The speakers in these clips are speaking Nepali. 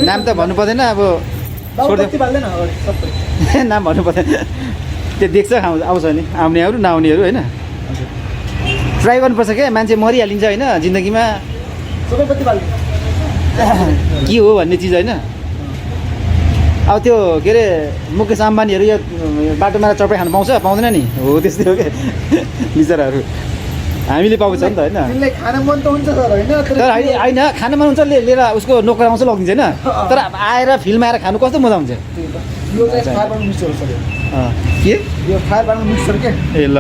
नाम त भन्नु पर्दैन अब नाम भन्नु पर्दैन त्यो देख्छ आउँछ नि आउनेहरू नआउनेहरू होइन ट्राई गर्नुपर्छ क्या मान्छे मरिहालिन्छ होइन जिन्दगीमा के हो भन्ने चिज होइन अब त्यो के अरे मुकेश अम्बानीहरू यो बाटोमा चपाइ खानु पाउँछ पाउँदैन नि हो त्यस्तै हो क्या बिचराहरू हामीले पाउँछ नि त होइन तर होइन खाना मन हुन्छ लिएर उसको नोकर आउँछ लगिदिन्छ होइन तर आएर फिल्म आएर खानु कस्तो मजा हुन्छ के यो फायर पानको मिक्सचर के ए ल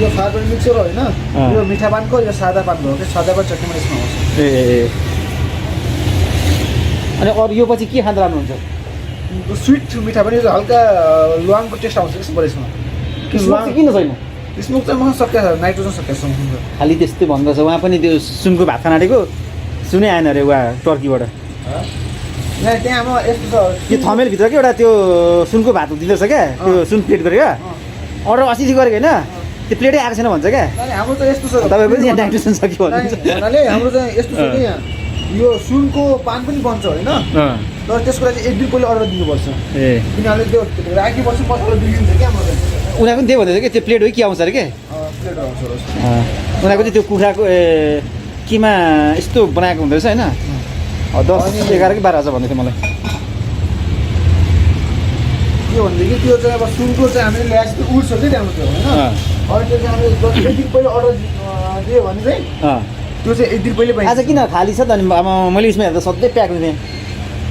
यो फायर पानको मिक्सचर होइन यो मिठा पानको यो सादा पानको हो कि सादाको चटनीमा यसमा आउँछ ए अनि अरू यो पछि के खाँदा राम्रो हुन्छ स्विट मिठा पनि हल्का ल्वाङको टेस्ट आउँछ यसमा यसमा किन छैन स्मोक चाहिँ मलाई सकिया छ नाइट्रोजन सकिया छ खालि त्यस्तै भन्दैछ उहाँ पनि त्यो सुनको भात खान आँटेको सुनै आएन अरे उहाँ टर्कीबाट त्यहाँ अब यस्तो छ त्यो थमेलभित्र के एउटा त्यो सुनको भात दिँदैछ क्या त्यो सुन प्लेट गरेर अर्डर 80 गरेको होइन त्यो प्लेटै आएको छैन भन्छ क्या हाम्रो त यस्तो छ तपाईँको चाहिँ यहाँ नाइट्रोजन सक्यो भन्नुहुन्छ हाम्रो चाहिँ यस्तो छ कि यहाँ यो सुनको पान पनि बन्छ होइन तर त्यसको लागि 1 दिन पहिले अर्डर दिनुपर्छ ए किनभने त्यो राखी बस्छ मसला बिग्रिन्छ क्या हाम्रो उनीहरूको पनि त्यही भन्दैछ कि त्यो प्लेट हो कि आउँछ अरे के प्लेट आउँछ उनीहरूको चाहिँ त्यो कुखुराको केमा यस्तो बनाएको हुँदो रहेछ होइन 10, 11 कि 12 हजार भन्दै थियो मलाई के भनेदेखि त्यो चाहिँ अब सुनको चाहिँ हामीले ल्यास उड्छ कि राम्रो त्यो होइन अनि त्यो चाहिँ हामीले 1 दिन पहिले अर्डर दियो भने चाहिँ त्यो चाहिँ 1 दिन पहिले पाइन्छ आज किन खाली छ त अनि अब मैले यसमा हेर्दा सधैँ प्याक हुने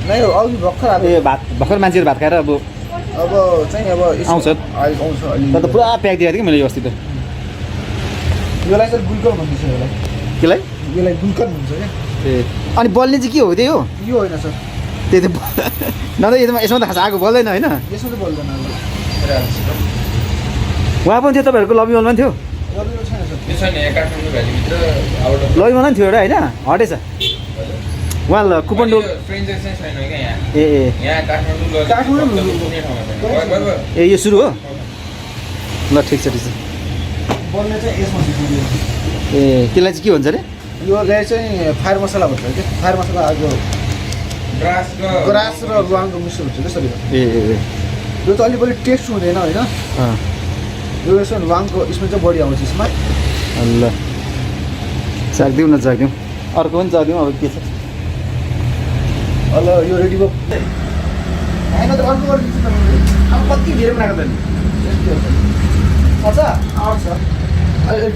नै हो अघि भर्खर अब भात भर्खर मान्छेहरू भात खाएर अब चाहिँ अब आउँछ आउँछ अलि तर त पुरा प्याक दिएको थिएँ कि मैले अस्ति त यसलाई चाहिँ गुल्कन भन्छ यसलाई केलाई यसलाई गुल्कन भन्छ क्या ए अनि बल्ने चाहिँ के हो त्यही हो यो होइन सर त्यही त न त यसमा त खास आगो बल्दैन होइन यसमा त बोल्दैन उहाँ पनि थियो तपाईँहरूको लबी मलमा पनि थियो लबी मलमा पनि थियो एउटा होइन हटेछ उहाँ कुपन डोल ए ए यो सुरु हो ल ठिक छ बोल्ने चाहिँ यसमा ए त्यसलाई चाहिँ के भन्छ अरे योलाई चाहिँ फायर मसला भन्छ क्या फायर मसला आज ग्रास र ल्वाङको मिक्सर हुन्छ क्या सर ए यो त अलिक बढी टेस्ट हुँदैन होइन यो यसमा ल्वाङको यसमा चाहिँ बढी आउँछ यसमा ल चाखिदिउँ न चाखिदिउँ अर्को पनि चाखिदिउँ अब के छ ल यो रेडी भयो होइन त अर्को अब कति धेरै बनाएको त नि आउँछ आउँछ अहिले